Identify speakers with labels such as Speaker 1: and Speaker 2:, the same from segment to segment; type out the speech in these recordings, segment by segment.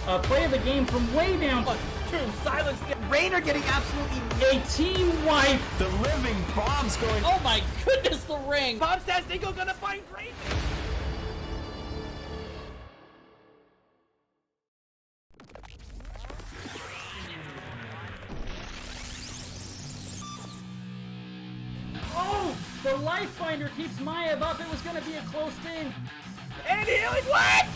Speaker 1: Play of the game from way down.
Speaker 2: True, silence. Rainer getting absolutely
Speaker 1: A team wipe.
Speaker 3: The living bomb's going.
Speaker 2: Oh my goodness, the ring. Bob says Nico gonna find Rainer.
Speaker 1: Oh, the life finder keeps Maev up. It was going to be a close thing.
Speaker 2: And healing, what?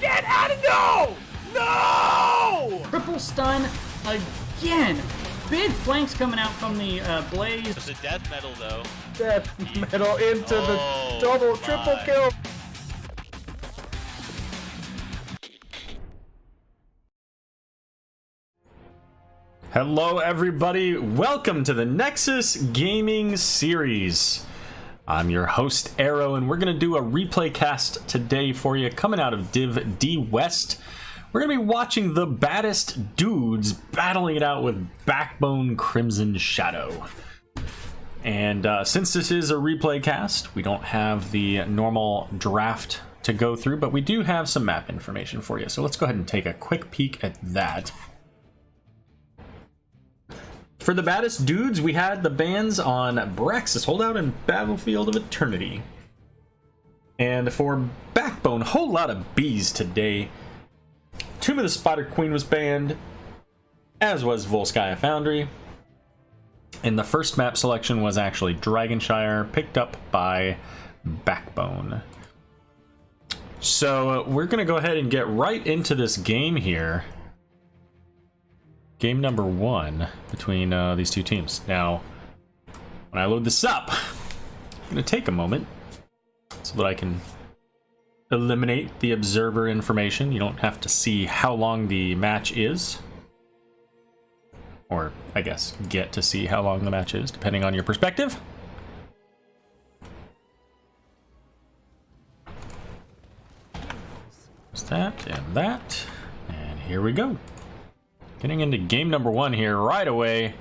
Speaker 2: Get out of no! No!
Speaker 1: Triple stun again. Big flanks coming out from the Blaze.
Speaker 4: It's a death metal though.
Speaker 5: Death metal into the double, triple kill.
Speaker 3: Hello everybody, welcome to the Nexus Gaming Series. I'm your host Arrow, and we're going to do a replay cast today for you coming out of Div D West. We're going to be watching the Baddest Dudes battling it out with Backbone Crimson Shadow. And since this is a replay cast, we don't have the normal draft to go through, but we do have some map information for you. So let's go ahead and take a quick peek at that. For the Baddest Dudes, we had the bans on Braxis Holdout and Battlefield of Eternity. And for Backbone, whole lot of Bs today. Tomb of the Spider Queen was banned, as was Volskaya Foundry. And the first map selection was actually Dragonshire, picked up by Backbone. So we're going to go ahead and get right into this game here. Game number 1 between these two teams. Now, when I load this up, I'm going to take a moment so that I can eliminate the observer information. You don't have to see how long the match is. Or, I guess, get to see how long the match is, depending on your perspective. There's that and that. And here we go. Getting into game number 1 here right away.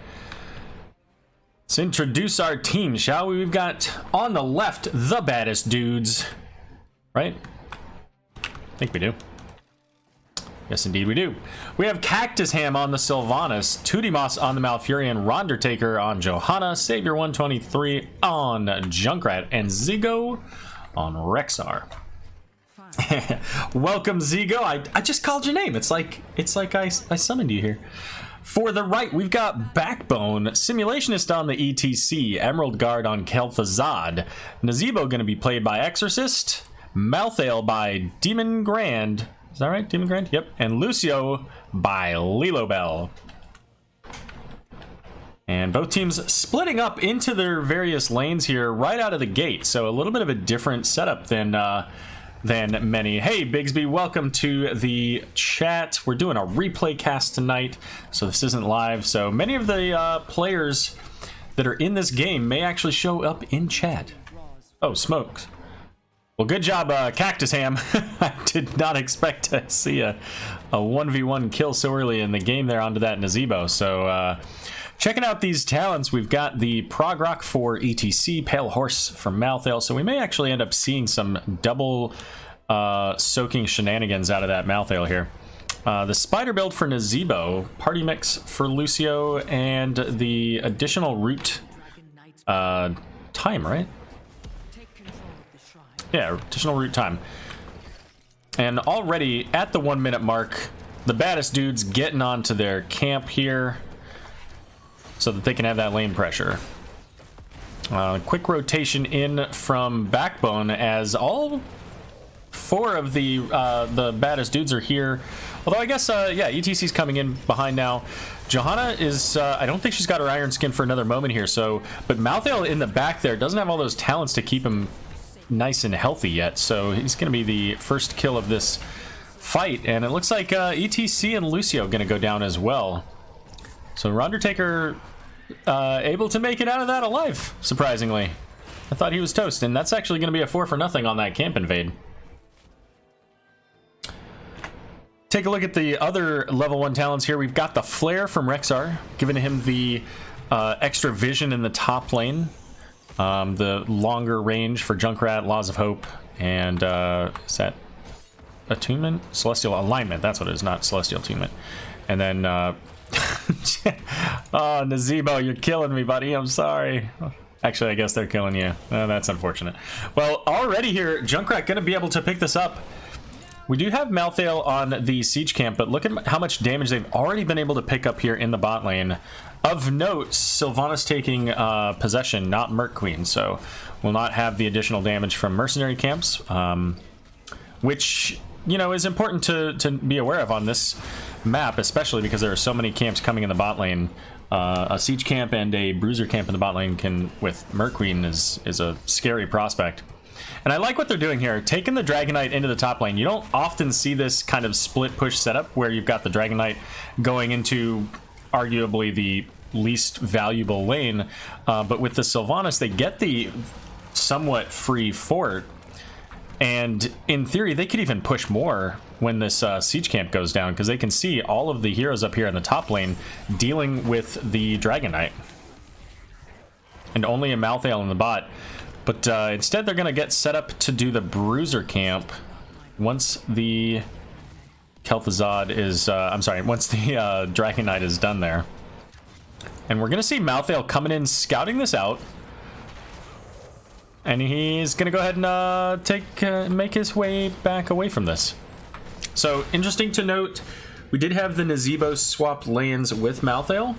Speaker 3: Let's introduce our team, shall we? We've got on the left the Baddest Dudes, right? I think we do. Yes, indeed we do. We have Cactus Ham on the Sylvanas, Tudimos on the Malfurion, Rondertaker on Johanna, Savior 123 on Junkrat, and Zigo on Rexar. Welcome, Zigo. I just called your name. It's like I summoned you here. For the right, we've got Backbone, Simulationist on the ETC, Emerald Guard on Kel'Thuzad, Nazeebo going to be played by Exorcist, Malthael by Demon Grand. Is that right? Demon Grand? Yep. And Lucio by Lilobel. And both teams splitting up into their various lanes here right out of the gate. So a little bit of a different setup than many. Hey, Bigsby, welcome to the chat. We're doing a replay cast tonight, so this isn't live. So many of the players that are in this game may actually show up in chat. Oh, smokes. Well, good job, Cactus Ham. I did not expect to see a 1v1 kill so early in the game there onto that Nazeebo. So, checking out these talents, we've got the Prog Rock for ETC, Pale Horse from Malthael, so we may actually end up seeing some double soaking shenanigans out of that Malthael here. The Spider build for Nazeebo, Party Mix for Lucio, and the additional root time, right? Yeah, additional root time. And already at the 1 minute mark, the Baddest Dudes getting onto their camp here so that they can have that lane pressure. Quick rotation in from Backbone as all 4 of the Baddest Dudes are here. Although I guess, yeah, ETC's coming in behind now. Johanna is, I don't think she's got her Iron Skin for another moment here, so, but Malthael in the back there doesn't have all those talents to keep him nice and healthy yet, so he's going to be the first kill of this fight, and it looks like ETC and Lucio going to go down as well. So Rondertaker able to make it out of that alive, surprisingly. I thought he was toast, and that's actually going to be a 4 for nothing on that camp invade. Take a look at the other level 1 talents here. We've got the Flare from Rexar, giving him the extra vision in the top lane. The longer range for Junkrat, Laws of Hope, and is that attunement, celestial alignment. That's what it is, not celestial attunement. And then, oh, Nazebo, you're killing me, buddy. I'm sorry. Actually, I guess they're killing you. That's unfortunate. Well, already here, Junkrat gonna be able to pick this up. We do have Malthael on the siege camp, but look at how much damage they've already been able to pick up here in the bot lane. Of note, Sylvanas taking possession, not Merc Queen, so will not have the additional damage from mercenary camps, which, you know, is important to be aware of on this map, especially because there are so many camps coming in the bot lane. A siege camp and a bruiser camp in the bot lane can, with Merc Queen, is a scary prospect. And I like what they're doing here, taking the Dragon Knight into the top lane. You don't often see this kind of split push setup where you've got the Dragon Knight going into arguably the least valuable lane, but with the Sylvanas, they get the somewhat free fort, and in theory, they could even push more when this siege camp goes down, because they can see all of the heroes up here in the top lane dealing with the Dragon Knight, and only a Malthael in the bot. But instead, they're going to get set up to do the Bruiser camp once the Kel'Thuzad is... I'm sorry, once the Dragon Knight is done there. And we're going to see Malthael coming in, scouting this out. And he's going to go ahead and make his way back away from this. So, interesting to note, we did have the Nazebo swap lanes with Malthael.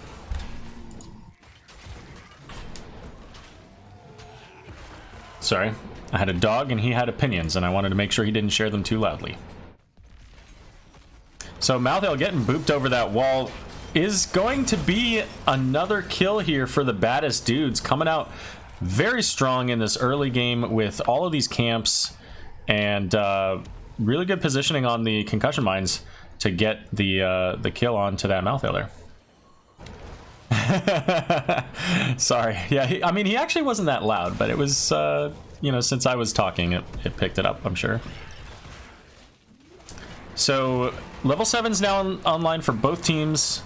Speaker 3: Sorry, I had a dog and he had opinions, and I wanted to make sure he didn't share them too loudly. So Malthael getting booped over that wall is going to be another kill here for the Baddest Dudes, coming out very strong in this early game with all of these camps, and really good positioning on the concussion mines to get the kill onto that Malthael there. Sorry. Yeah, I mean, he actually wasn't that loud, but it was, you know, since I was talking, it picked it up, I'm sure. So, level 7's now online for both teams.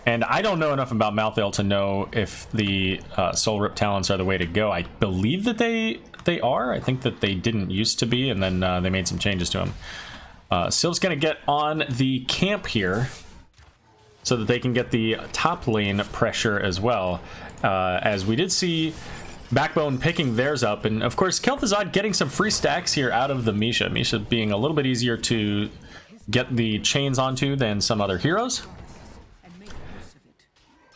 Speaker 3: And I don't know enough about Malthael to know if the Soul Rip Talents are the way to go. I believe that they are. I think that they didn't used to be, and then they made some changes to them. Syl's going to get on the camp here, so that they can get the top lane pressure as well. As we did see Backbone picking theirs up, and of course Kel'Thuzad getting some free stacks here out of the Misha. Misha being a little bit easier to get the chains onto than some other heroes.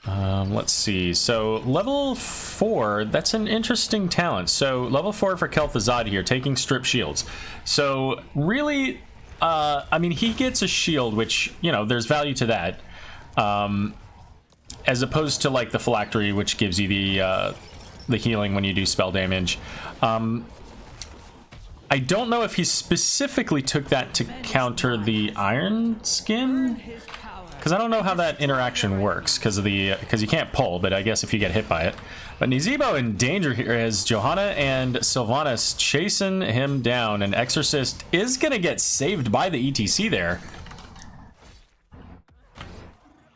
Speaker 3: Let's see, so level 4, that's an interesting talent. So level 4 for Kel'Thuzad here, taking strip shields. So really, I mean, he gets a shield, which, you know, there's value to that. As opposed to like the phylactery, which gives you the healing when you do spell damage. I don't know if he specifically took that to counter the Iron Skin, because I don't know how that interaction works, because you can't pull, but I guess if you get hit by it. But Nazebo in danger here as Johanna and Sylvanas chasing him down, and Exorcist is gonna get saved by the ETC there.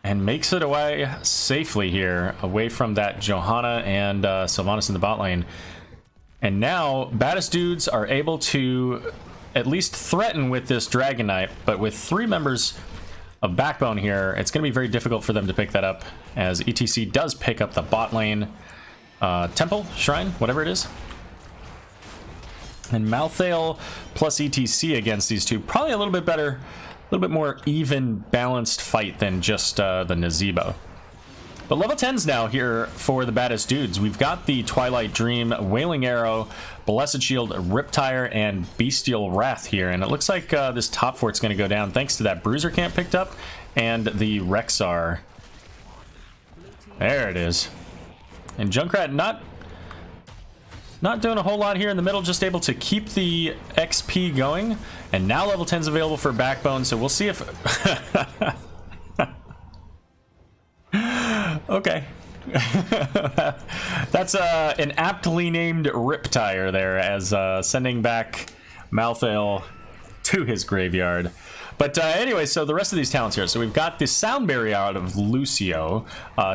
Speaker 3: And makes it away safely here, away from that Johanna and Sylvanas in the bot lane. And now, Baddest Dudes are able to at least threaten with this Dragon Knight, but with 3 members of Backbone here, it's going to be very difficult for them to pick that up, as ETC does pick up the bot lane. Temple, Shrine, whatever it is. And Malthael plus ETC against these two, probably a little bit better, a little bit more even balanced fight than just the Nazebo. But level 10's now here for the Baddest Dudes. We've got the Twilight Dream, Wailing Arrow, Blessed Shield, Riptire, and Bestial Wrath here. And it looks like this top fort's going to go down thanks to that Bruiser camp picked up and the Rexar. There it is. And Junkrat not doing a whole lot here in the middle, just able to keep the XP going. And now level 10's available for Backbone, so we'll see if... Okay. That's an aptly named Riptire there, as sending back Malthael to his graveyard. But anyway, so the rest of these talents here. So we've got the Sound Barrier out of Lucio,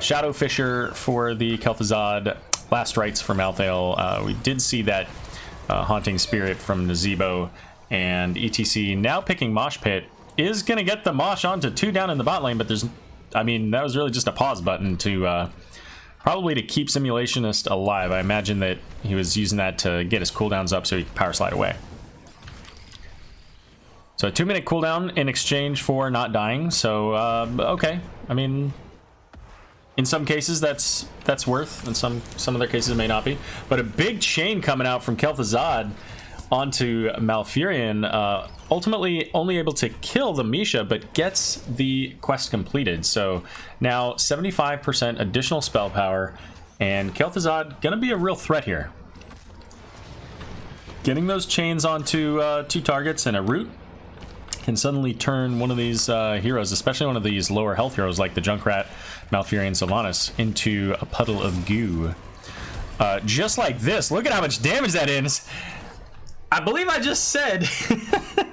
Speaker 3: Shadow Fisher for the Kel'Thuzad, Last Rites for Malthael. We did see that Haunting Spirit from Nazebo, And ETC now picking Mosh Pit is going to get the Mosh onto 2 down in the bot lane, but there's, I mean, that was really just a pause button to probably to keep Simulationist alive. I imagine that he was using that to get his cooldowns up so he could power slide away. So a 2-minute cooldown in exchange for not dying. So okay, I mean, in some cases that's worth, in some other cases it may not be. But a big chain coming out from Kel'Thuzad onto Malfurion, ultimately only able to kill the Misha, but gets the quest completed. So now 75% additional spell power, and Kel'Thuzad gonna be a real threat here. Getting those chains onto 2 targets and a root can suddenly turn one of these heroes, especially one of these lower health heroes like the Junkrat, Malfurion, Sylvanas, into a puddle of goo. Just like this. Look at how much damage that is. I believe I just said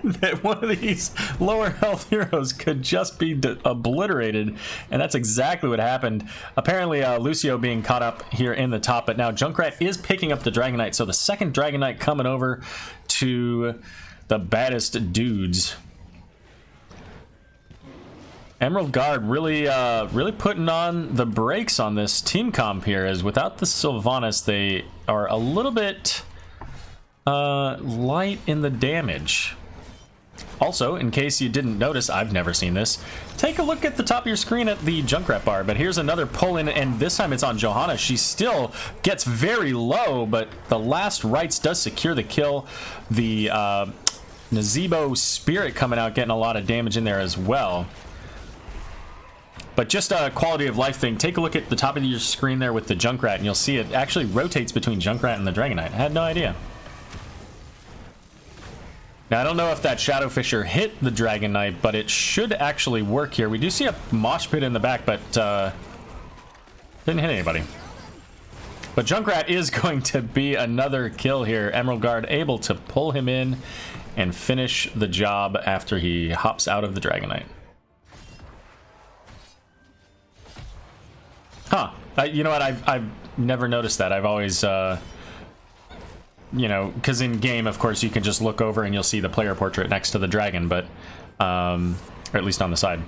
Speaker 3: that one of these lower health heroes could just be obliterated, and that's exactly what happened. Apparently, Lucio being caught up here in the top, but now Junkrat is picking up the Dragon Knight, so the second Dragon Knight coming over to the Baddest Dudes. Emerald Guard really putting on the brakes on this team comp here, as without the Sylvanas, they are a little bit light in the damage. Also, in case you didn't notice, I've never seen this, take a look at the top of your screen at the Junkrat bar, but here's another pull in, and this time it's on Johanna. She still gets very low, but the last rites does secure the kill. The Nazebo Spirit coming out, getting a lot of damage in there as well. But just a quality of life thing. Take a look at the top of your screen there with the Junkrat, and you'll see it actually rotates between Junkrat and the Dragon Knight. I had no idea. Now, I don't know if that Shadow Fisher hit the Dragon Knight, but it should actually work here. We do see a mosh pit in the back, but didn't hit anybody. But Junkrat is going to be another kill here. Emerald Guard able to pull him in and finish the job after he hops out of the Dragon Knight. Huh. You know what? I've never noticed that. I've always, you know, because in game, of course, you can just look over and you'll see the player portrait next to the dragon, but, or at least on the side.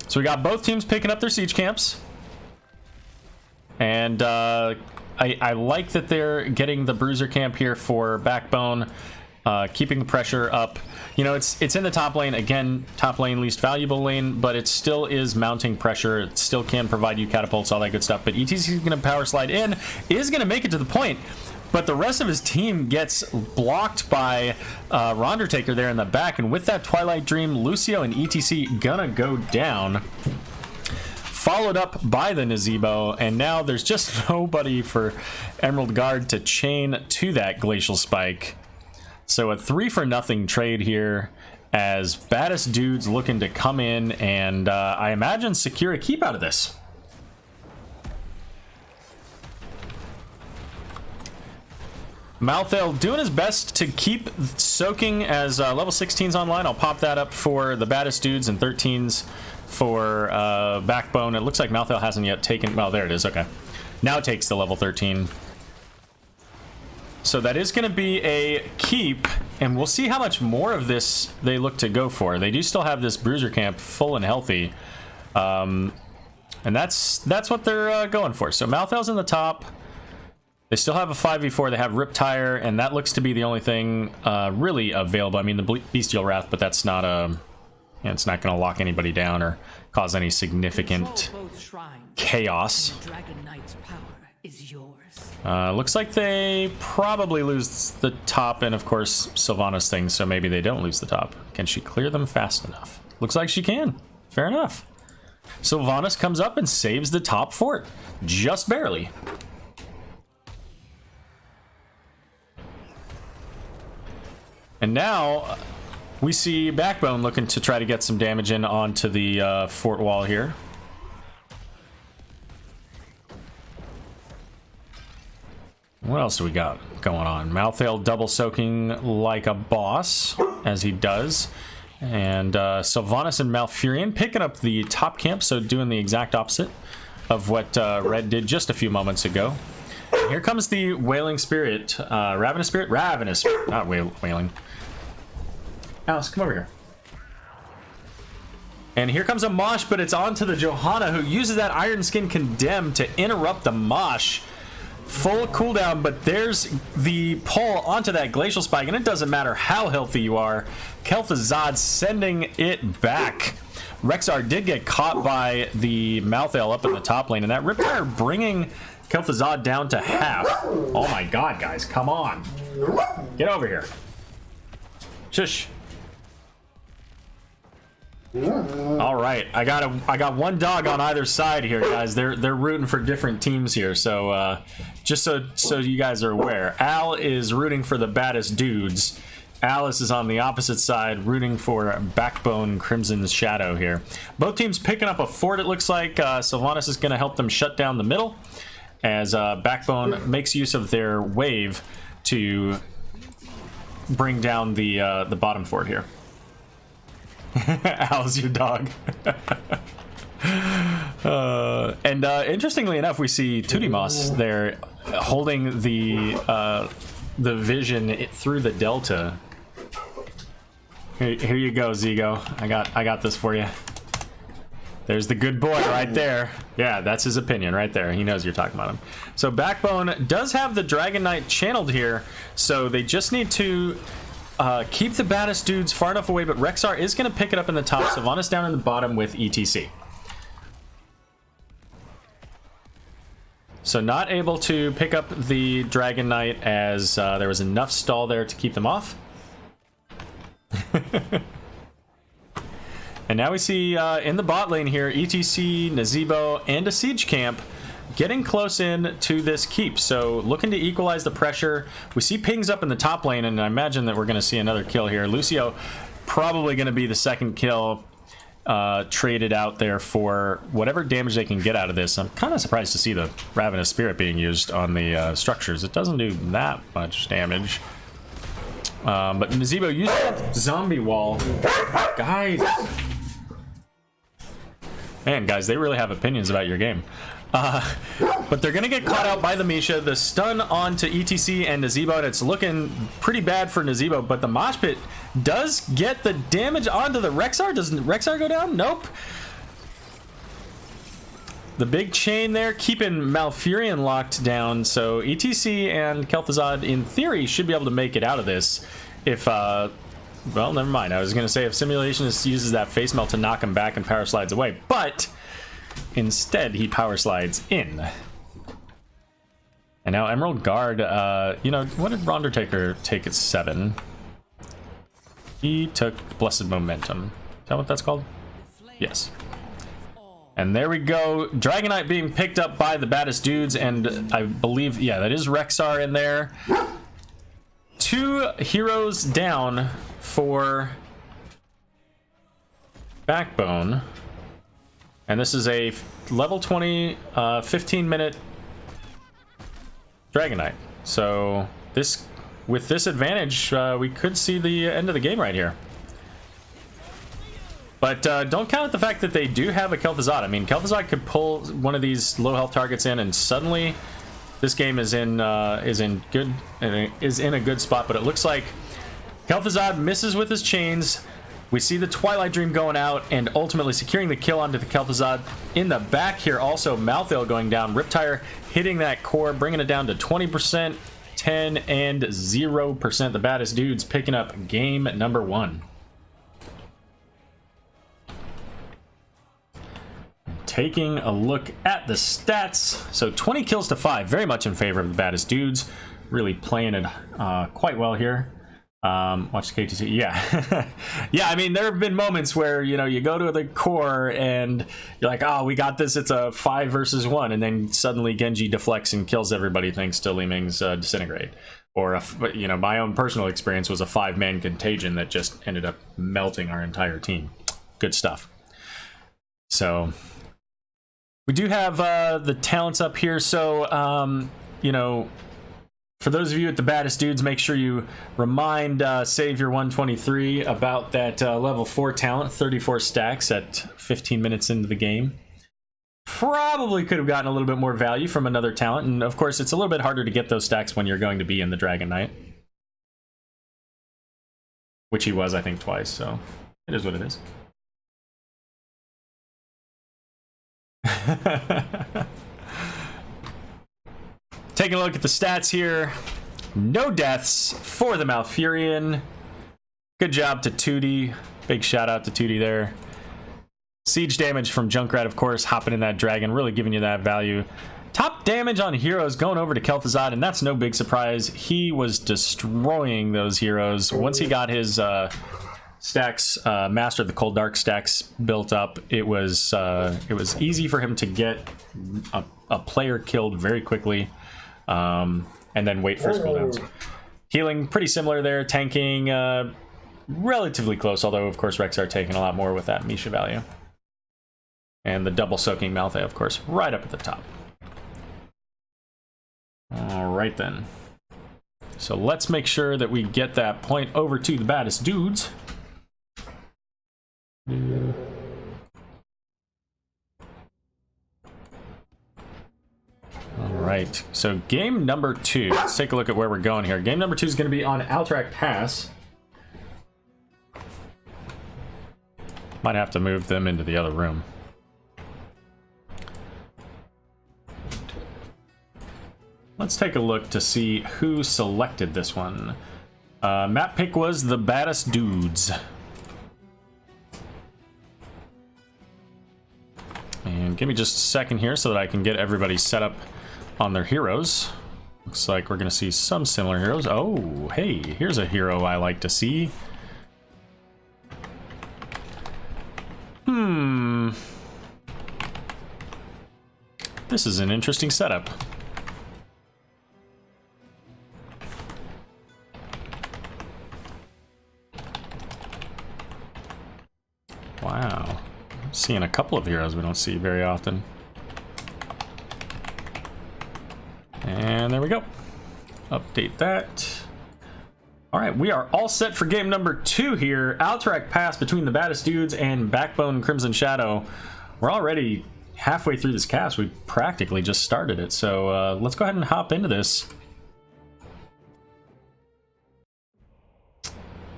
Speaker 3: So we got both teams picking up their siege camps. And I like that they're getting the bruiser camp here for Backbone, keeping the pressure up. You know, it's in the top lane, again, top lane, least valuable lane, but it still is mounting pressure. It still can provide you catapults, all that good stuff. But ETC is going to power slide in, is going to make it to the point, but the rest of his team gets blocked by Rondertaker there in the back. And with that Twilight Dream, Lucio and ETC gonna go down, followed up by the Nazebo, and now there's just nobody for Emerald Guard to chain to that Glacial Spike. So a 3-for-0 trade here, as Baddest Dudes looking to come in and I imagine secure a keep out of this. Malthael doing his best to keep soaking as level 16's online. I'll pop that up for the Baddest Dudes and 13s for Backbone. It looks like Malthael hasn't yet taken, well, there it is, okay. Now it takes the level 13. So that is going to be a keep, and we'll see how much more of this they look to go for. They do still have this bruiser camp full and healthy, and that's what they're going for. So Malthael's in the top. They still have a 5v4. They have Riptire, and that looks to be the only thing really available. I mean, the Bestial Wrath, but that's not it's not going to lock anybody down or cause any significant chaos. Looks like they probably lose the top, and of course Sylvanas thing, so maybe they don't lose the top. Can she clear them fast enough? Looks like she can. Fair enough. Sylvanas comes up and saves the top fort, just barely. And now we see Backbone looking to try to get some damage in onto the fort wall here. What else do we got going on? Malthael double soaking like a boss, as he does. And Sylvanas and Malfurion picking up the top camp, so doing the exact opposite of what Red did just a few moments ago. Here comes the Wailing Spirit. Ravenous Spirit? Ravenous Spirit, not Wailing. Alice, come over here. And here comes a mosh, but it's onto the Johanna, who uses that Iron Skin Condemn to interrupt the mosh. Full cooldown, but there's the pull onto that Glacial Spike, and it doesn't matter how healthy you are. Kel'Thuzad sending it back. Rexxar did get caught by the Malthael up in the top lane, and that Riptire bringing Kel'Thuzad down to half. Oh my god, guys, come on. Get over here. Shush. All right, I got one dog on either side here, guys. They're rooting for different teams here, so just so you guys are aware, Al is rooting for the Baddest Dudes. Alice is on the opposite side, rooting for Backbone Crimson's Shadow here. Both teams picking up a fort, it looks like. Sylvanas is going to help them shut down the middle, as Backbone makes use of their wave to bring down the bottom fort here. Al's your dog. And interestingly enough, we see Tudimas there holding the vision through the delta. Here you go, Zigo. I got this for you. There's the good boy right there. Yeah, that's his opinion right there. He knows you're talking about him. So Backbone does have the Dragon Knight channeled here, so they just need to keep the Baddest Dudes far enough away, but Rexxar is going to pick it up in the top. Sylvanas down in the bottom with ETC. So not able to pick up the Dragon Knight, as there was enough stall there to keep them off. And now we see in the bot lane here, ETC, Nazeebo, and a Siege Camp getting close in to this keep, so looking to equalize the pressure. We see pings up in the top lane, and I imagine that we're going to see another kill here. Lucio probably going to be the second kill, traded out there for whatever damage they can get out of this. I'm kind of surprised to see the Ravenous Spirit being used on the structures. It doesn't do that much damage. But Nazeebo used that zombie wall. Guys. Man, guys, they really have opinions about your game. But they're going to get caught out by the Misha. The stun onto ETC and Nazeebo, and it's looking pretty bad for Nazeebo, but the Mosh Pit does get the damage onto the Rexxar. Does Rexxar go down? Nope. The big chain there keeping Malfurion locked down, so ETC and Kel'Thuzad, in theory, should be able to make it out of this if, well, never mind. I was going to say if Simulationist uses that face melt to knock him back and power slides away, but instead, he power slides in. And now Emerald Guard, you know, what did Rondertaker take at 7? He took Blessed Momentum. Is that what that's called? Yes. And there we go. Dragon Knight being picked up by the Baddest Dudes, and I believe, yeah, that is Rexxar in there. 2 heroes down for Backbone. And this is a level 20, 15-minute Dragon Knight. So this, with this advantage, we could see the end of the game right here. But don't count the fact that they do have a Kel'Thuzad. I mean, Kel'Thuzad could pull one of these low health targets in, and suddenly this game is in a good spot. But it looks like Kel'Thuzad misses with his chains. We see the Twilight Dream going out and ultimately securing the kill onto the Kel'Thuzad. In the back here, also Malthael going down. Riptire hitting that core, bringing it down to 20%, 10, and 0%. The Baddest Dudes picking up game number 1. Taking a look at the stats. So 20 kills to 5, very much in favor of the Baddest Dudes. Really playing it quite well here. Watch the KTC. Yeah. Yeah, I mean, there have been moments where, you know, you go to the core and you're like, oh, we got this. It's a 5 versus 1. And then suddenly Genji deflects and kills everybody thanks to Li Ming's Disintegrate. Or, you know, my own personal experience was a 5-man contagion that just ended up melting our entire team. Good stuff. So we do have the talents up here. So, you know, for those of you at the Baddest Dudes, make sure you remind Savior 123 about that level 4 talent, 34 stacks at 15 minutes into the game. probably could have gotten a little bit more value from another talent, and of course it's a little bit harder to get those stacks when you're going to be in the Dragon Knight. Which he was, I think, twice, so it is what it is. Taking a look at the stats here. No deaths for the Malfurion. Good job to Tootie. Big shout out to Tootie there. Siege damage from Junkrat, of course, hopping in that dragon, really giving you that value. Top damage on heroes going over to Kel'Thuzad, and that's no big surprise. He was destroying those heroes. Once he got his stacks, Master of the Cold Dark stacks built up, it was easy for him to get a player killed very quickly, and then wait for his cooldowns. Healing pretty similar there, tanking relatively close, although of course Rexar taking a lot more with that Misha value. And the double soaking Malthae, of course, right up at the top. All right then. So let's make sure that we get that point over to the Baddest Dudes. All right. So game number 2. Let's take a look at where we're going here. Game number 2 is going to be on Alterac Pass. Might have to move them into the other room. Let's take a look to see who selected this one. Map pick was the Baddest Dudes. And give me just a second here so that I can get everybody set up on their heroes. Looks like we're going to see some similar heroes. Oh, hey, here's a hero I like to see. This is an interesting setup. Wow. I'm seeing a couple of heroes we don't see very often. And there we go. Update that. All right, we are all set for game number 2 here. Alterac Pass between the Baddest Dudes and Backbone Crimson Shadow. We're already halfway through this cast. We practically just started it. So let's go ahead and hop into this.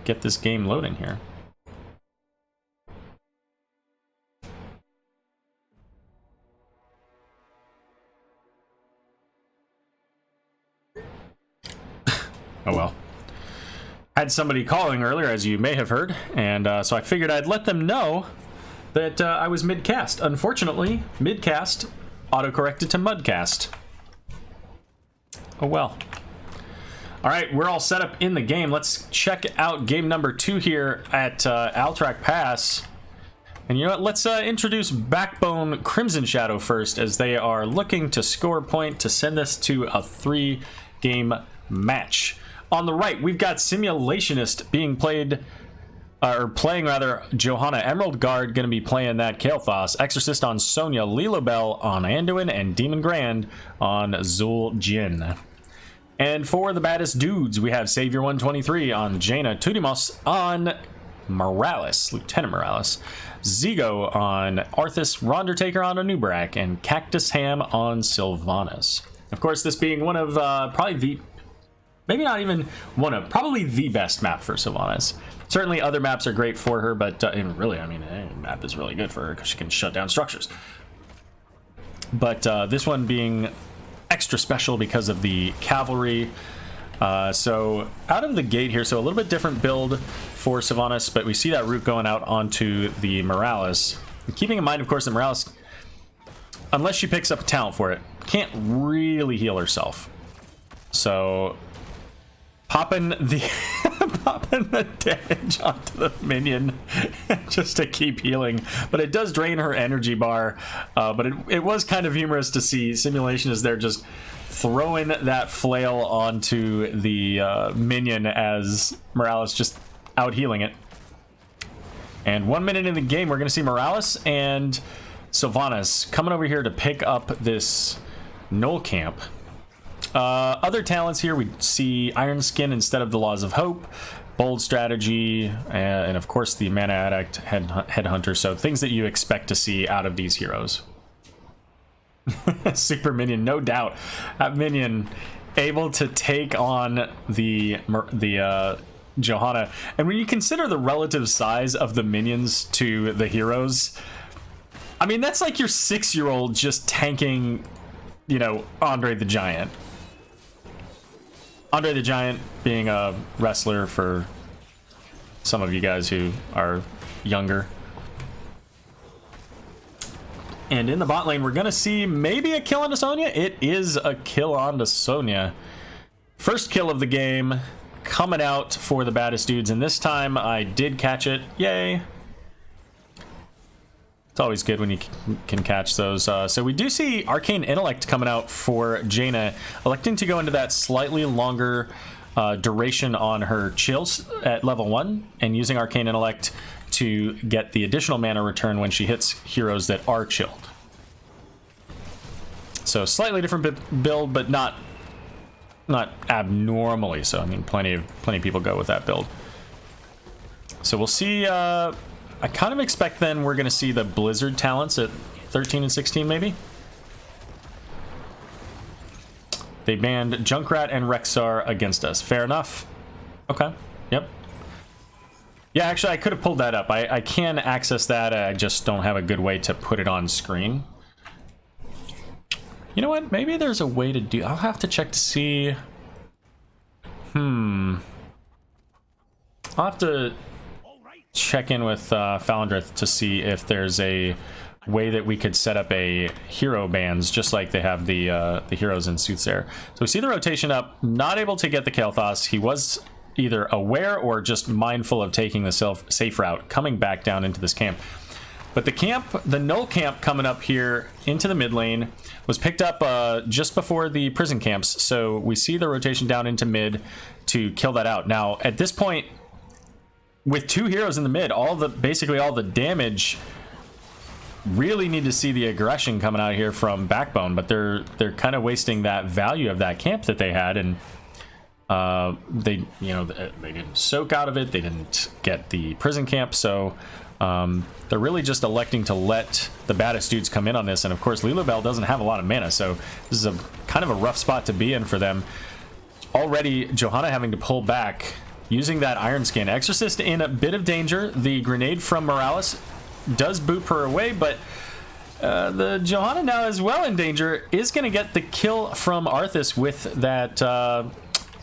Speaker 3: Get this game loading here. Oh well. Had somebody calling earlier, as you may have heard, and so I figured I'd let them know that I was mid-cast. Unfortunately, mid-cast auto-corrected to mud-cast. Oh well. Alright, we're all set up in the game. Let's check out game number 2 here at Alterac Pass. And you know what, let's introduce Backbone Crimson Shadow first, as they are looking to score a point to send us to a 3-game match. On the right, we've got Simulationist being playing Johanna. Emerald Guard going to be playing that Kael'thas. Exorcist on Sonya. Lilo Bell on Anduin. And Demon Grand on Zul Jin. And for the Baddest Dudes, we have Savior 123 on Jaina. Tudimos on Morales, Lieutenant Morales. Zigo on Arthas. Rondertaker on Anubarak. And Cactus Ham on Sylvanas. Of course, this being one of probably the... Maybe not even one of, probably the best map for Sylvanas. Certainly other maps are great for her, but really, I mean, any map is really good for her because she can shut down structures. But this one being extra special because of the cavalry. So out of the gate here, so a little bit different build for Sylvanas, but we see that route going out onto the Morales. And keeping in mind, of course, that Morales, unless she picks up a talent for it, can't really heal herself. So... Popping the damage onto the minion just to keep healing, but it does drain her energy bar. But it was kind of humorous to see Simulation as they're just throwing that flail onto the minion as Morales just out healing it. And 1 minute in the game, we're going to see Morales and Sylvanas coming over here to pick up this Knoll Camp. Other talents here, we see Iron Skin instead of the Laws of Hope, Bold Strategy, and of course the Mana Addict, Headhunter, so things that you expect to see out of these heroes. Super minion, no doubt. That minion able to take on the Johanna. And when you consider the relative size of the minions to the heroes, I mean, that's like your 6-year-old just tanking, you know, Andre the Giant. Andre the Giant being a wrestler for some of you guys who are younger. And in the bot lane, we're going to see maybe a kill onto Sonya. It is a kill onto Sonya. First kill of the game coming out for the Baddest Dudes. And this time I did catch it. Yay. It's always good when you can catch those. So we do see Arcane Intellect coming out for Jaina, electing to go into that slightly longer duration on her chills at level 1 and using Arcane Intellect to get the additional mana return when she hits heroes that are chilled. So slightly different build, but not abnormally so. I mean, plenty of people go with that build. So we'll see. I kind of expect then we're going to see the Blizzard talents at 13 and 16 maybe. They banned Junkrat and Rexar against us. Fair enough. Okay. Yep. Yeah, actually, I could have pulled that up. I can access that. I just don't have a good way to put it on screen. You know what? Maybe there's a way to do... I'll have to check to see... I'll have to check in with Falendrith to see if there's a way that we could set up a hero bans, just like they have the heroes in Soothsayer. So we see the rotation up. Not able to get the Kael'thas. He was either aware or just mindful of taking the safe route, coming back down into this camp. But the camp, the null camp coming up here into the mid lane, was picked up just before the prison camps. So we see the rotation down into mid to kill that out. Now, at this point, with 2 heroes in the mid, basically all the damage, really need to see the aggression coming out here from Backbone. But they're kind of wasting that value of that camp that they had, and they didn't soak out of it. They didn't get the prison camp, so they're really just electing to let the Baddest Dudes come in on this. And of course, Lilibel doesn't have a lot of mana, so this is a kind of a rough spot to be in for them. Already, Johanna having to pull back, using that Iron Skin. Exorcist in a bit of danger. The grenade from Morales does boop her away, but the Johanna now as well in danger, is going to get the kill from Arthas with that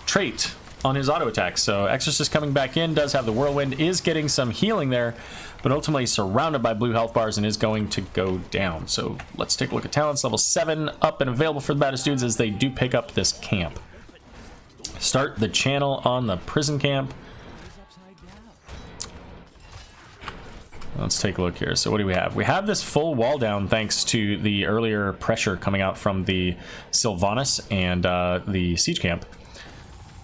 Speaker 3: trait on his auto attack. So Exorcist coming back in, does have the Whirlwind, is getting some healing there, but ultimately surrounded by blue health bars and is going to go down. So let's take a look at talents. Level 7 up and available for the Baddest Dudes as they do pick up this camp. Start the channel on the prison camp. Let's take a look here. So what do we have? We have this full wall down thanks to the earlier pressure coming out from the Sylvanas and the siege camp.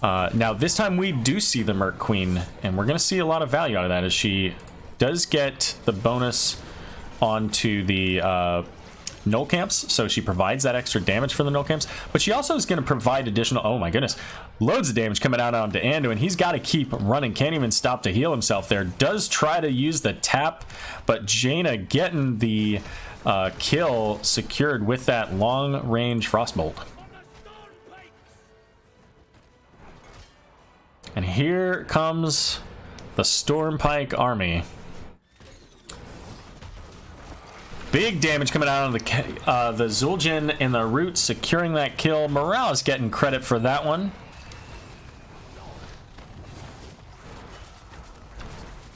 Speaker 3: Now this time we do see the Merc Queen, and we're going to see a lot of value out of that as she does get the bonus onto the null camps, so she provides that extra damage for the null camps, but she also is going to provide additional, oh my goodness, loads of damage coming out onto Andu, and he's got to keep running, can't even stop to heal himself there. Does try to use the tap, but Jaina getting the kill secured with that long range Frostbolt. And here comes the Stormpike army. Big damage coming out of the Zul'jin and the Root securing that kill. Morales getting credit for that one.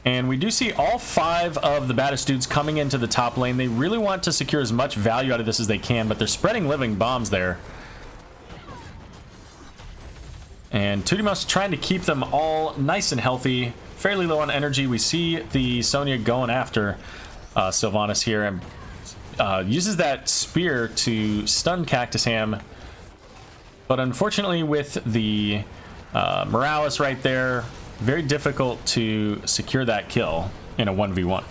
Speaker 3: And we do see all 5 of the Baddest Dudes coming into the top lane. They really want to secure as much value out of this as they can, but they're spreading living bombs there. And Tudimus trying to keep them all nice and healthy, fairly low on energy. We see the Sonya going after Sylvanas here, and uses that spear to stun Cactus Ham. But unfortunately with the Morales right there, very difficult to secure that kill in a 1v1.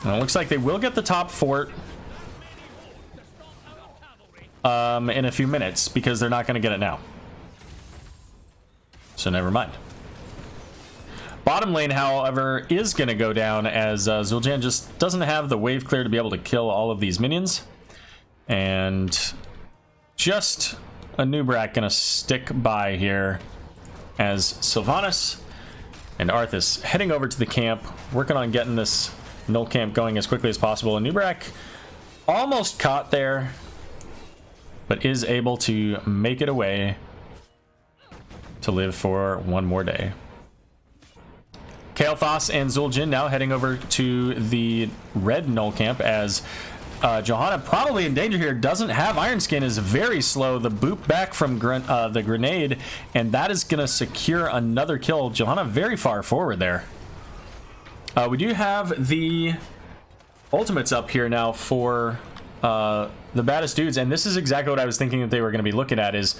Speaker 3: And it looks like they will get the top fort in a few minutes, because they're not going to get it now. So never mind. Bottom lane, however, is going to go down as Zul'jin just doesn't have the wave clear to be able to kill all of these minions. And just a Nubrak going to stick by here as Sylvanas and Arthas heading over to the camp, working on getting this null camp going as quickly as possible. And Nubrak almost caught there, but is able to make it away to live for one more day. Kael'thas and Zul'jin now heading over to the red null camp as Johanna, probably in danger here, doesn't have Iron Skin, is very slow. The boop back from the grenade, and that is going to secure another kill. Johanna very far forward there. We do have the ultimates up here now for the Baddest Dudes, and this is exactly what I was thinking that they were going to be looking at. Is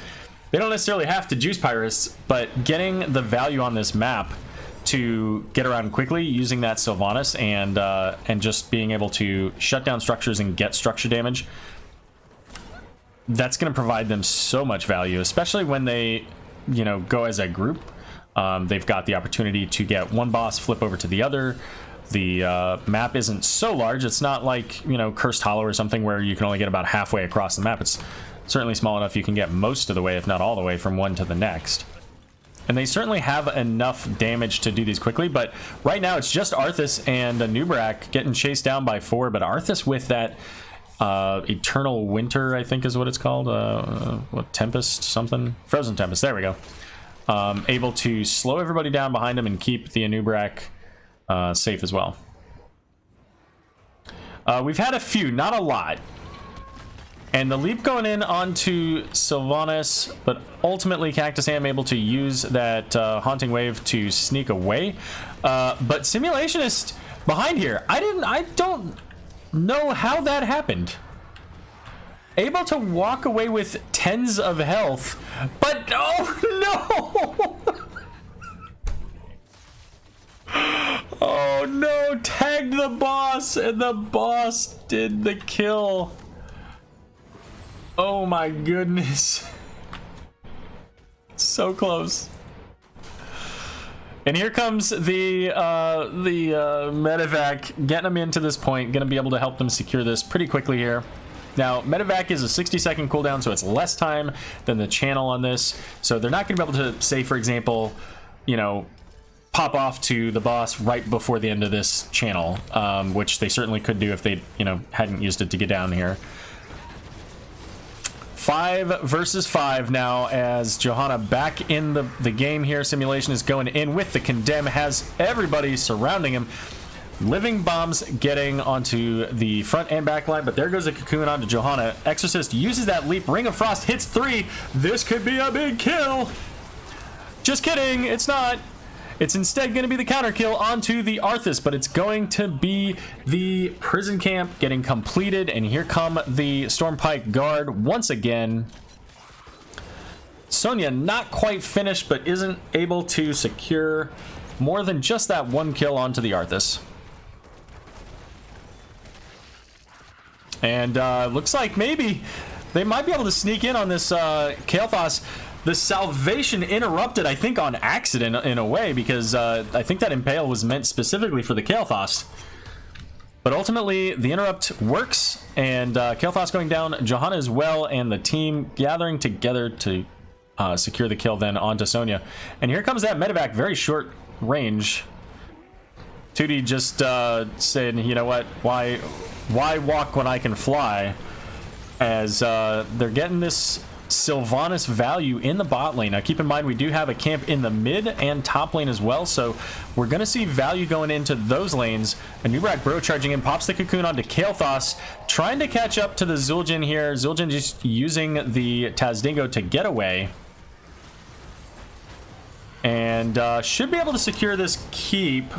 Speaker 3: they don't necessarily have to juice Pyrus, but getting the value on this map to get around quickly using that Sylvanas and just being able to shut down structures and get structure damage, that's going to provide them so much value, especially when they, you know, go as a group. They've got the opportunity to get one boss, flip over to the other. The map isn't so large. It's not like, you know, Cursed Hollow or something where you can only get about halfway across the map. It's certainly small enough you can get most of the way, if not all the way, from one to the next. And they certainly have enough damage to do these quickly, but right now it's just Arthas and Nubrak getting chased down by 4, but Arthas with that Eternal Winter, I think is what it's called. What, Tempest something? Frozen Tempest, there we go. Able to slow everybody down behind him and keep the Nubrak safe as well. We've had a few, not a lot. And the leap going in onto Sylvanas, but ultimately Cactus Ham able to use that Haunting Wave to sneak away. But Simulationist behind here, I don't know how that happened. Able to walk away with tens of health, but oh no! Oh no, tagged the boss, and the boss did the kill. Oh my goodness. So close. And here comes the medevac, getting them into this point, gonna be able to help them secure this pretty quickly here. Now, medevac is a 60-second cooldown, so it's less time than the channel on this. So they're not gonna be able to, say, for example, you know, pop off to the boss right before the end of this channel, which they certainly could do if they, you know, hadn't used it to get down here. 5 versus 5 now as Johanna back in the game here. Simulation is going in with the Condemn, has everybody surrounding him. Living bombs getting onto the front and back line, but there goes a cocoon onto Johanna. Exorcist uses that leap. Ring of Frost hits 3. This could be a big kill. Just kidding, it's not. It's instead going to be the counter kill onto the Arthas, but it's going to be the prison camp getting completed, and here come the Stormpike Guard once again. Sonya not quite finished, but isn't able to secure more than just that one kill onto the Arthas. And looks like maybe they might be able to sneak in on this Kael'thas. The salvation interrupted, I think, on accident in a way, because I think that Impale was meant specifically for the Kael'thas. But ultimately, the interrupt works, and Kael'thas going down, Johanna as well, and the team gathering together to secure the kill then onto Sonya. And here comes that medevac, very short range. 2D just said, you know what, why walk when I can fly? As they're getting this Sylvanas value in the bot lane. Now keep in mind we do have a camp in the mid and top lane as well, so we're going to see value going into those lanes. A Nubrak Bro charging in, pops the cocoon onto Kael'thas, trying to catch up to the Zul'jin here. Zul'jin just using the Tazdingo to get away. And should be able to secure this keep,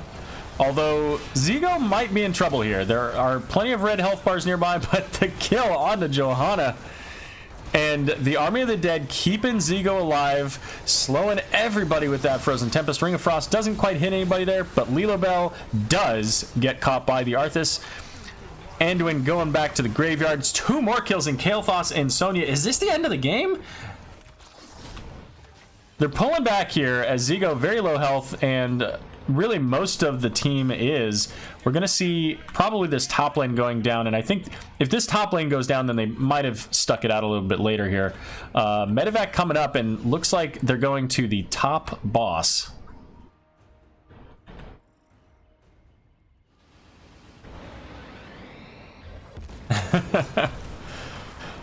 Speaker 3: although Zigo might be in trouble here. There are plenty of red health bars nearby, but the kill onto Johanna. And the Army of the Dead keeping Zigo alive, slowing everybody with that Frozen Tempest. Ring of Frost doesn't quite hit anybody there, but Lilobel does get caught by the Arthas. Anduin going back to the graveyards. 2 more kills in Kael'thas and Sonya. Is this the end of the game? They're pulling back here as Zigo very low health, and really most of the team is. We're going to see probably this top lane going down, and I think if this top lane goes down, then they might have stuck it out a little bit later here. Medevac coming up, and looks like they're going to the top boss.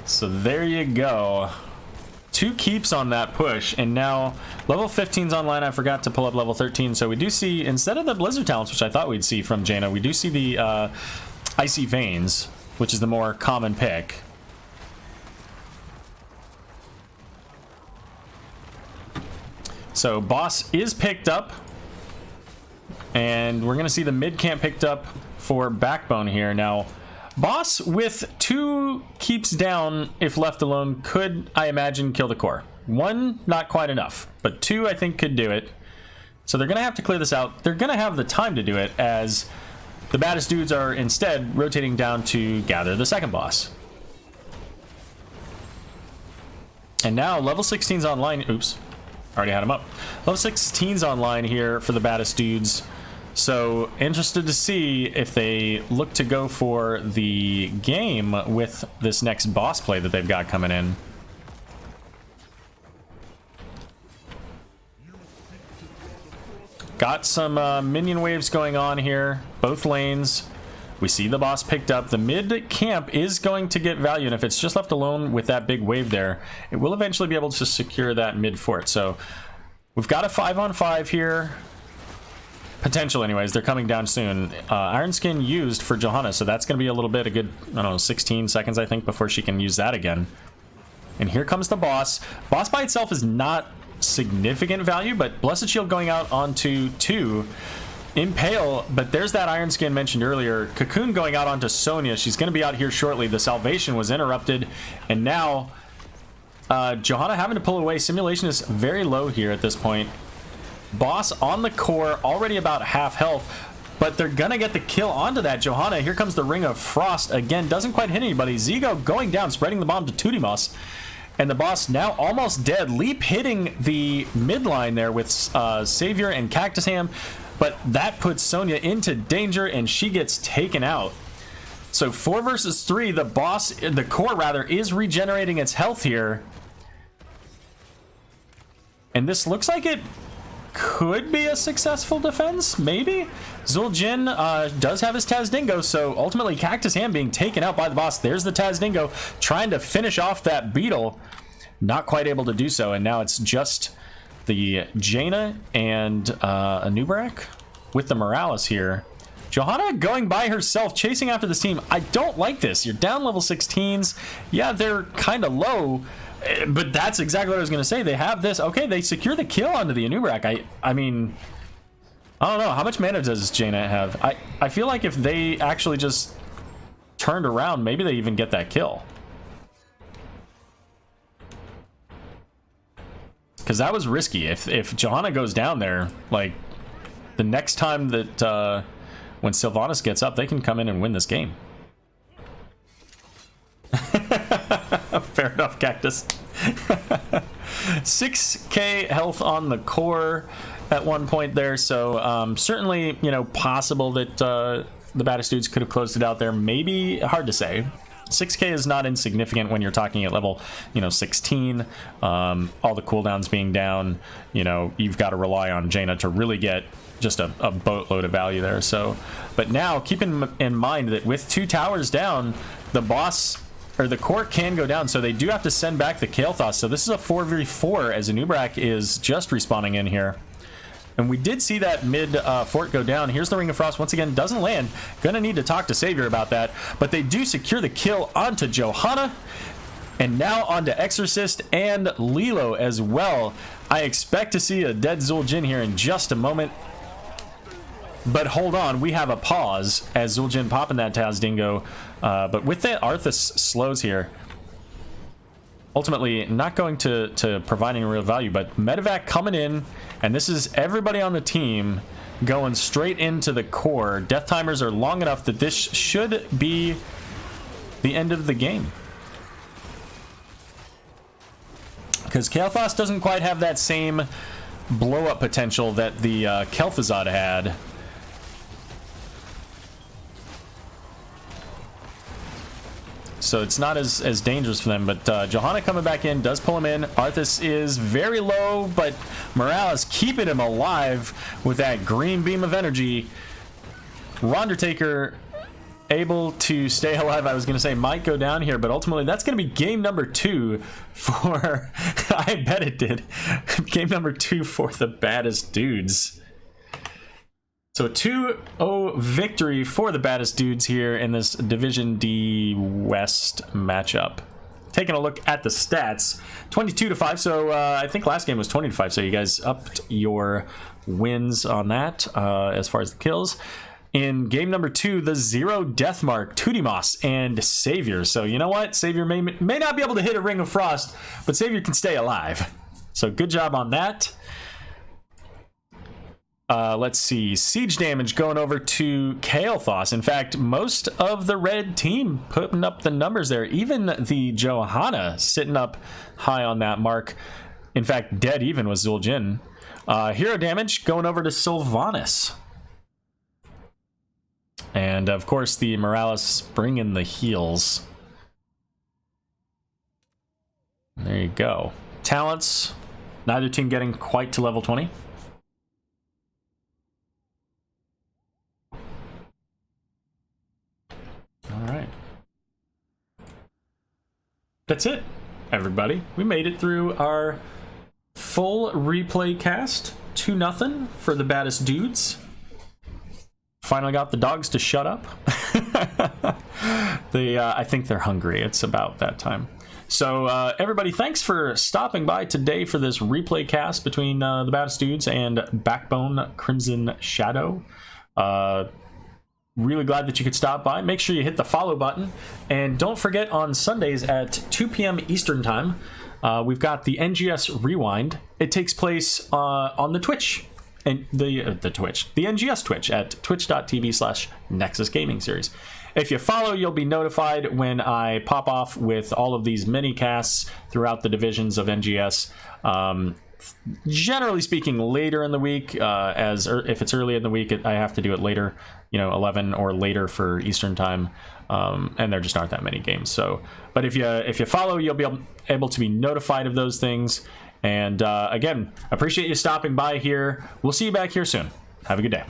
Speaker 3: So there you go. 2 keeps on that push, and now level 15's online. I forgot to pull up level 13, so we do see, instead of the Blizzard talents, which I thought we'd see from Jaina, we do see the Icy Veins, which is the more common pick. So boss is picked up, and we're going to see the mid camp picked up for Backbone here. Now, boss with 2 keeps down, if left alone, could, I imagine, kill the core. 1, not quite enough, but 2, I think, could do it. So they're going to have to clear this out. They're going to have the time to do it, as the baddest dudes are instead rotating down to gather the second boss. And now level 16's online. Oops, already had him up. Level 16's online here for the baddest dudes. So interested to see if they look to go for the game with this next boss play that they've got coming in. Got some minion waves going on here, both lanes. We see the boss picked up. The mid camp is going to get value, and if it's just left alone with that big wave there, it will eventually be able to secure that mid fort. So we've got a 5-on-5 here. Potential anyways. They're coming down soon. Iron Skin used for Johanna, so that's going to be a little bit, a good, I don't know, 16 seconds I think before she can use that again. And here comes the boss. Boss by itself is not significant value, but Blessed Shield going out onto 2. Impale, but there's that Iron Skin mentioned earlier. Cocoon going out onto Sonya. She's going to be out here shortly. The salvation was interrupted, and now Johanna having to pull away. Simulation is very low here at this point. Boss on the core, already about half health, but they're gonna get the kill onto that Johanna. Here comes the Ring of Frost again, doesn't quite hit anybody. Zigo going down, spreading the bomb to Tudimas, and the boss now almost dead. Leap hitting the midline there with Savior and Cactus Ham, but that puts Sonya into danger, and she gets taken out. So 4 versus 3. The boss, the core rather, is regenerating its health here, and this looks like it could be a successful defense, maybe. Zul'jin does have his Tazdingo, so ultimately Cactus Ham being taken out by the boss. There's the Tazdingo trying to finish off that beetle, not quite able to do so, and now it's just the Jaina and Anubarak with the Morales here. Johanna going by herself, chasing after this team. I don't like this. You're down level 16s. Yeah, they're kind of low, but that's exactly what I was going to say. They have this. Okay, they secure the kill onto the Anubarak. I mean, I don't know. How much mana does Jaina have? I feel like if they actually just turned around, maybe they even get that kill. Because that was risky. If Johanna goes down there, like, the next time that when Sylvanas gets up, they can come in and win this game. Fair enough, Cactus. 6k health on the core at one point there, so certainly, you know, possible that the baddest dudes could have closed it out there. Maybe hard to say. 6k is not insignificant when you're talking at level, you know, 16. All the cooldowns being down, you know, you've got to rely on Jaina to really get just a boatload of value there. So, but now keep in mind that with 2 towers down, the boss or the core can go down, so they do have to send back the Kael'thas. So this is a 4v4 as Anubarak is just respawning in here. And we did see that mid fort go down. Here's the Ring of Frost once again, doesn't land. Gonna need to talk to Savior about that, but they do secure the kill onto Johanna, and now onto Exorcist and Lilo as well. I expect to see a dead Zul'jin here in just a moment. But hold on, we have a pause as Zul'jin popping that Tazdingo. But with that Arthas slows here, ultimately not going to provide any real value. But Medevac coming in, and this is everybody on the team going straight into the core. Death timers are long enough that this should be the end of the game. Because Kael'thas doesn't quite have that same blow-up potential that the Kel'Thuzad had. So it's not as dangerous for them, but Johanna coming back in does pull him in. Arthas is very low, but Morales keeping him alive with that green beam of energy. Rondertaker able to stay alive. I was going to say might go down here, but ultimately that's going to be game number 2 for... I bet it did. Game number 2 for the Baddest Dudes. So a 2-0 victory for the Baddest Dudes here in this Division D West matchup. Taking a look at the stats, 22-5. So I think last game was 20-5. So you guys upped your wins on that as far as the kills. In game number 2, the 0 death mark, Tudimos and Savior. So you know what? Savior may not be able to hit a Ring of Frost, but Savior can stay alive. So good job on that. Let's see. Siege damage going over to Kael'thas. In fact, most of the red team putting up the numbers there. Even the Johanna sitting up high on that mark. In fact, dead even was Zul'jin. Hero damage going over to Sylvanas. And, of course, the Morales bringing the heals. There you go. Talents. Neither team getting quite to level 20. Alright. That's it, everybody. We made it through our full replay cast. 2-0 for the Baddest Dudes. Finally got the dogs to shut up. I think they're hungry. It's about that time. So everybody, thanks for stopping by today for this replay cast between the Baddest Dudes and Backbone Crimson Shadow. Really glad that you could stop by. Make sure you hit the follow button. And don't forget, on Sundays at 2 p.m. Eastern Time, we've got the NGS Rewind. It takes place on the Twitch. And the NGS Twitch at twitch.tv/Nexus Gaming Series. If you follow, you'll be notified when I pop off with all of these mini casts throughout the divisions of NGS. Generally speaking, later in the week, if it's early in the week, I have to do it later, 11 or later for Eastern Time, and there just aren't that many games. So, but if you follow, you'll be able to be notified of those things. And again, appreciate you stopping by here. We'll see you back here soon. Have a good day.